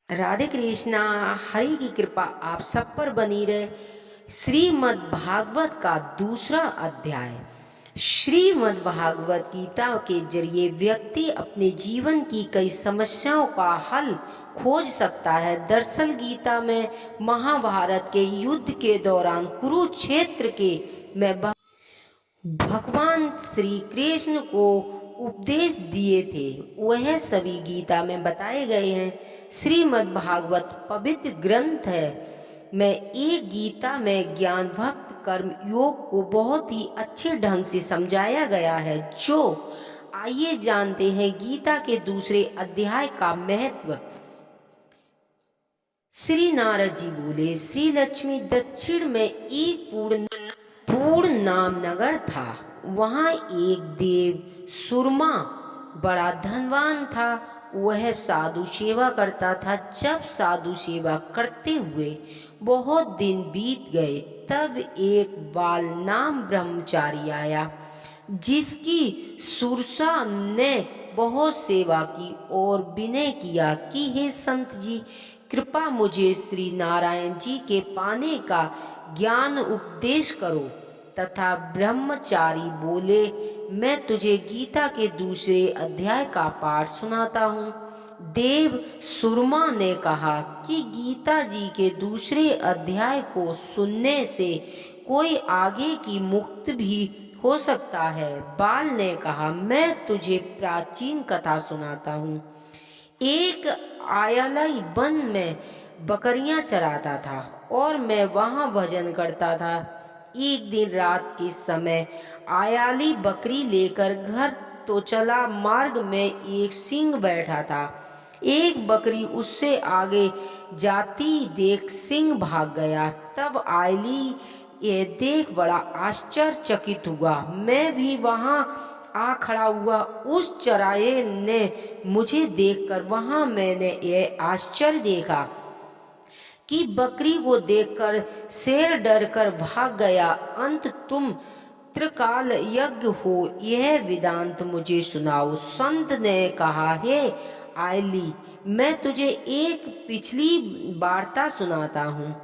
राधे कृष्णा। हरि की कृपा आप सब पर बनी रहे। श्रीमद् भागवत का दूसरा अध्याय। श्रीमद् भागवत गीता के जरिए व्यक्ति अपने जीवन की कई समस्याओं का हल खोज सकता है। दरअसल गीता में महाभारत के युद्ध के दौरान कुरुक्षेत्र के में भगवान श्री कृष्ण को उपदेश दिए थे, वह सभी गीता में बताए गए हैं। श्रीमद् भागवत पवित्र ग्रंथ है। मैं एक गीता में ज्ञान भक्त कर्म योग को बहुत ही अच्छे ढंग से समझाया गया है। जो आइए जानते हैं गीता के दूसरे अध्याय का महत्व। श्री नारद जी बोले, श्री लक्ष्मी दक्षिण में एक पूर्ण नाम नगर था। वहाँ एक देव सुरमा बड़ा धनवान था। वह साधु सेवा करता था। जब साधु सेवा करते हुए बहुत दिन बीत गए, तब एक बाल नाम ब्रह्मचारी आया, जिसकी सुरसा ने बहुत सेवा की और विनय किया कि हे संत जी, कृपा मुझे श्री नारायण जी के पाने का ज्ञान उपदेश करो। तथा ब्रह्मचारी बोले, मैं तुझे गीता के दूसरे अध्याय का पाठ सुनाता हूँ। देव सुरमा ने कहा कि गीता जी के दूसरे अध्याय को सुनने से कोई आगे की मुक्त भी हो सकता है। बाल ने कहा, मैं तुझे प्राचीन कथा सुनाता हूँ। एक आयालाई वन में बकरियां चराता था और मैं वहां भजन करता था। एक दिन रात के समय आयाली बकरी लेकर घर तो चला। मार्ग में एक सिंह बैठा था। एक बकरी उससे आगे जाती देख सिंह भाग गया। तब आयली ये देख बड़ा आश्चर्यचकित हुआ। मैं भी वहां आ खड़ा हुआ। उस चराए ने मुझे देखकर वहां मैंने यह आश्चर्य देखा कि बकरी को देखकर शेर डरकर भाग गया। अंत तुम त्रिकाल यज्ञ हो, यह वेदांत मुझे सुनाओ। संत ने कहा, हे आयली, मैं तुझे एक पिछली वार्ता सुनाता हूँ।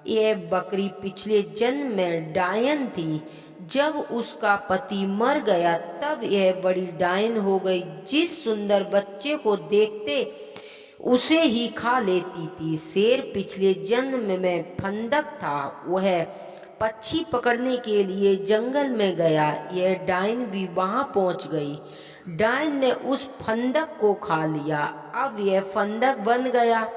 यह बकरी पिछले जन्म में डायन थी। जब उसका पति मर गया, तब यह बड़ी डायन हो गई। जिस सुंदर बच्चे को देखते उसे ही खा लेती थी। शेर पिछले जन्म में फंदक था। वह पक्षी पकड़ने के लिए जंगल में गया। यह डायन भी वहां पहुंच गई। डायन ने उस फंदक को खा लिया। अब यह फंदक बन गया।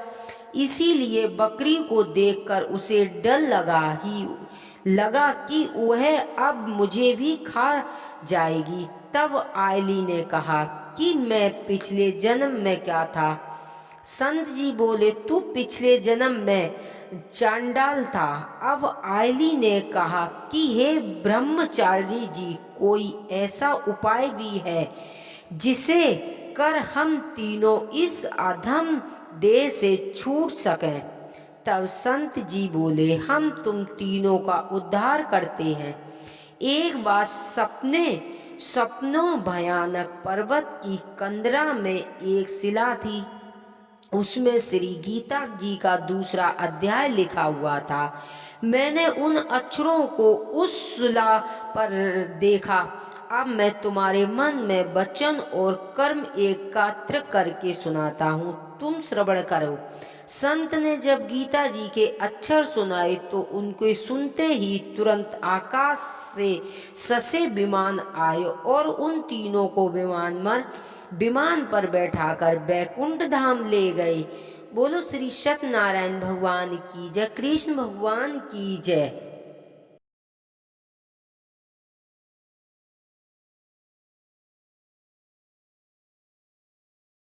इसीलिए बकरी को देखकर उसे डर लगा कि वह अब मुझे भी खा जाएगी। तब आयली ने कहा कि मैं पिछले जन्म में क्या था। संत जी बोले, तू पिछले जन्म में चांडाल था। अब आयली ने कहा कि हे ब्रह्मचारी जी, कोई ऐसा उपाय भी है जिसे कर हम तीनों इस अधम देह से छूट सकें। तब संत जी बोले, हम तुम तीनों का उद्धार करते हैं। एक बार सपनों भयानक पर्वत की कंदरा में एक शिला थी। उसमें श्री गीता जी का दूसरा अध्याय लिखा हुआ था। मैंने उन अक्षरों को उस शिला पर देखा। अब मैं तुम्हारे मन में वचन और कर्म एकत्र करके सुनाता हूँ, तुम श्रवण करो। संत ने जब गीता जी के अक्षर सुनाए तो उनके सुनते ही तुरंत आकाश से ससे विमान आए और उन तीनों को विमान पर बैठाकर बैकुंठ धाम ले गए। बोलो श्री सत्यनारायण भगवान की जय, कृष्ण भगवान की जय।